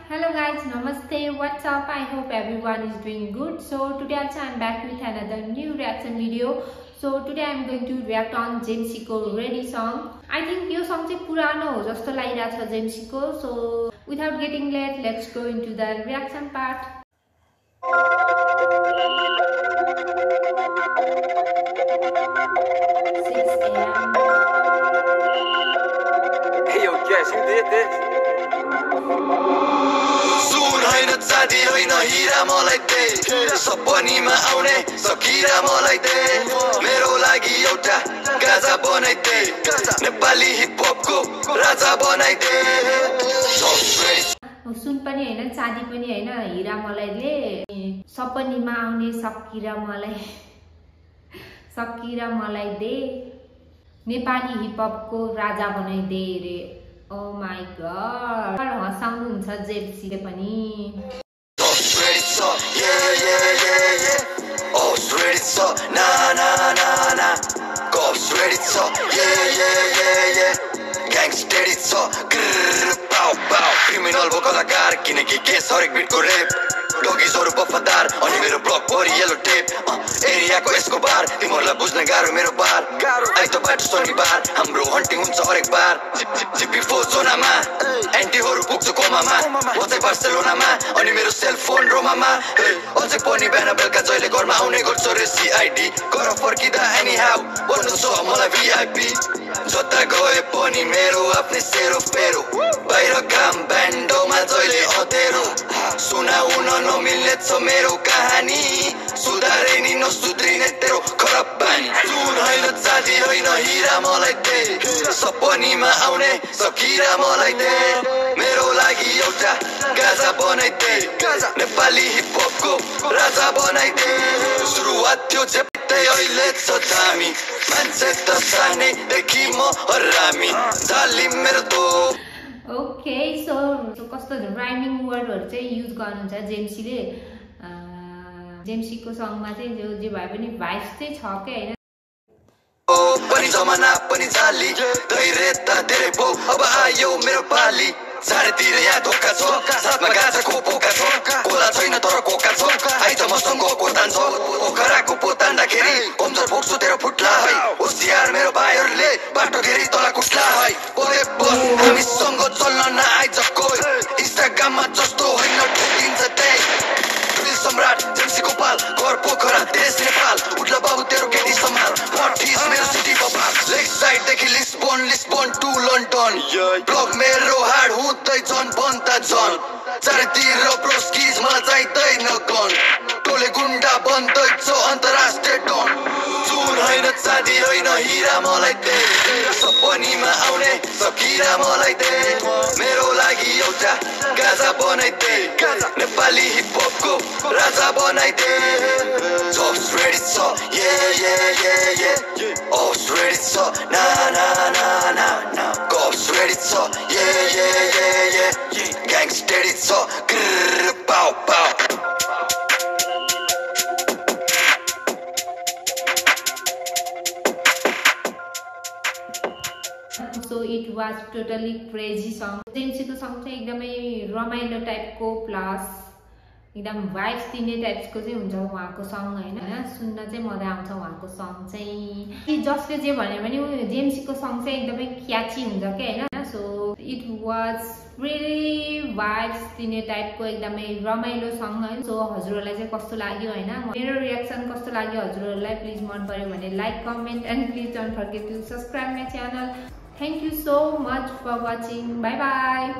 Hello guys, namaste, what's up? I hope everyone is doing good. So today also I'm back with another new reaction video. So today I'm going to react on Jamesy ko Ready song. I think यो song चाहिँ पुरानो हो जस्तो लागिरहेछ Jamesy को. So without getting late, let's go into the reaction part. 6 AM. Hey yo, guess who did this? साथी होइन हिरा मलाई दे सपनीमा आउने सकिरा मलाई दे मेरो लागि एउटा गाजा बनाइदे नेपाली हिप हप को राजा बनाइदे सुन पनि हैन चाँदी पनि हैन हिरा मलाई दे सपनीमा आउने सकिरा मलाई दे नेपाली हिप हप को राजा बनाइदे रे ओ माय गॉड हसाउनु हुन्छ जेम्सीले पनि क्रिमिनल भो कलाकार किनकि केस हरेक बिटको रेप डोगीजहरु वफादार अनि मेरो ब्लक भरि येलो टेप एरियाको यसको बार तिमीहरुलाई बुझ्न गाह्रो मेरो बार आइतबार शनिबार हाम्रो हन्टिङ हुन्छ हरेक बार जिपी फोर जोनामा एन्टीहरु पुग्छ कोमामा वचै बार्सेलोनामा अनि मेरो सेल फोन रोमामा अझै पनि बिहान बेलुका जहिले घरमा आउने गर्छ रे सीआईडी घर फर्किँदा एनी हाउ भन्नु छ मलाई भिआईपी जता गए पनि मेरो आफ्नै सेरो फेरो बाहिर काम ब्यान्डोमा जहिले अँधेरो सुनाउन नमिल्ने छ मेरो कहानी सुधारे नि नसुध्रिने तेरो खराब बानी सुन होइन चाँदी होइन हिरा मलाई दे सपनीमा आउने सकिरा मलाई दे मेरो लागि एउटा गाजा बनाइदे नेपाली हिप हप को राजा बनाइदे सुरुवात थियो झेप्दै अहिले छ दामी मान्छे त सानै देखि म हरामी जाली मेरो तो ओके सो कस्तो राइमिङ वर्डहरु चाहिँ युज गर्नुहुन्छ जेम्सीले जेम्सीको सङमा चाहिँ जे भए पनि भाइब्स चाहिँ छ के हैन पनि जमाना पनि जाली धैर्य त धेरै भो अब आयो मेरो पाली चारैतिर यहाँ धोका छ साथमा गाछाको पोका छ कोला छैन तर कोका छ आइज मसँग कोतान छ पोखराको पोतान्दाखेरि कमजोर बोक्छु तेरो फुट्ला है होसियार मेरो भाइहरुले बाटो घेरी तला कुट्ला है ओए हामीसँग चल्न नआइज कोही इन्स्टाग्राममा जस्तो होइन ठोकिन्छ त्यही सम्राट जेम्सी गोपाल घर पोखरा देश नेपाल उठ्ला बाबु तेरो केटी सम्हाल पठिस मेरो सिटी बबाल लेग साइड देखि लिस्बन टु लन्डन ब्लग मेरो हाड हुँदै झन बन्दा झन चारैतिर ब्रोस्किज मलाई चाहिँदैन गन टोले गुन्डा बन्दैछ अन्तर्राष्ट्रिय डन सुन होइन चाँदी होइन हिरा मलाई दे सपनीमा आउने सकिरा मलाई दे मेरो लागि एउटा गाजा बनाइदे नेपाली हिप हप को राजा बनाइदे जस्ट रेडी छ Ops ready छ na na na na na Cops ready छ Gang steady छ grrr pow pow So it was totally crazy song. जेम्सीको सङ चाहिँ एकदमै रमाइलो टाइपको प्लस एकदम भाइब्स दिने टाइप्सको चाहिँ हुन्छ उहाँको सङ हैन सुन्न चाहिँ मजा आउँछ उहाँको सङ चाहिँ जसले जे भने पनि जेम्सीको सङ चाहिँ एकदमै क्याची हुन्छ के हैन so it was really vibes दिने टाइपको एकदमै रमाइलो सङ हैन सो हजुरहरुलाई चाहिँ कस्तो लाग्यो हैन मेरो रियाक्सन कस्तो लाग्यो हजुरहरुलाई प्लिज मन पर्यो भने like comment and please don't forget to subscribe my channel Thank you so much for watching. Bye bye.